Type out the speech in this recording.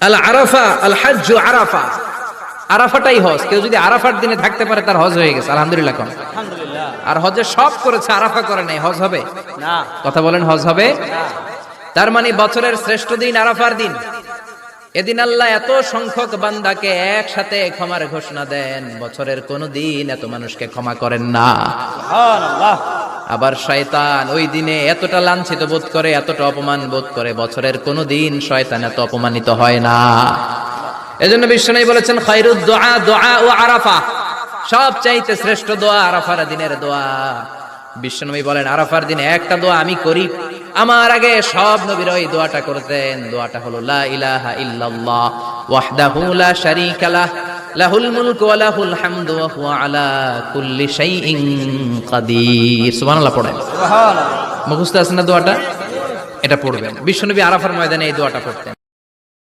আল আরাফা আল হজ্জু আরাফা, আরাফাটাই হজ। কেউ যদি আরাফার দিনে থাকতে পারে তার হজ হয়ে গেছে, আলহামদুলিল্লাহ। কোন আলহামদুলিল্লাহ। আর হজে সব করেছে, আরাফা করে নাই, হজ হবে না, কথা বলেন, হজ হবে না। তার মানে বছরের শ্রেষ্ঠ দিন আরাফার দিন। এদিন আল্লাহ এত সংখ্যক বান্দাকে একসাথে ক্ষমার ঘোষণা দেন, বছরের কোন দিন এত মানুষকে ক্ষমা করেন না। সুবহানাল্লাহ। আবার শয়তান ওই দিনে এতটা লাঞ্ছিত বোধ করে, এতটা অপমান বোধ করে, বছরের কোন দিন শয়তান এত অপমানিত হয় না। এজন্য বিশ্বনবী বলেছেন খায়রুদ দুআ দুআ ও আরাফা, সবচাইতে শ্রেষ্ঠ দোয়া আরাফার দিনের দোয়া। বিশ্বনবী বলেন আরাফার দিনে একটা দোয়া আমি করি, আমার আগে সব নবীরা এই দোয়াটা করতেন। দোয়াটা হলো লা ইলাহা ইল্লাল্লাহ ওয়াহদাহু লা শারীকা লাহ লাহুল মুলকু ওয়া লাহুল হামদু ওয়া হুয়া আলা কুল্লি শাইইন কাদির। সুবহানাল্লাহ পড়েন, সুবহানাল্লাহ। মুখস্থ আছে না দোয়াটা? এটা পড়বেন। বিশ্বনবী আরাফার ময়দানে এই দোয়াটা পড়তেন।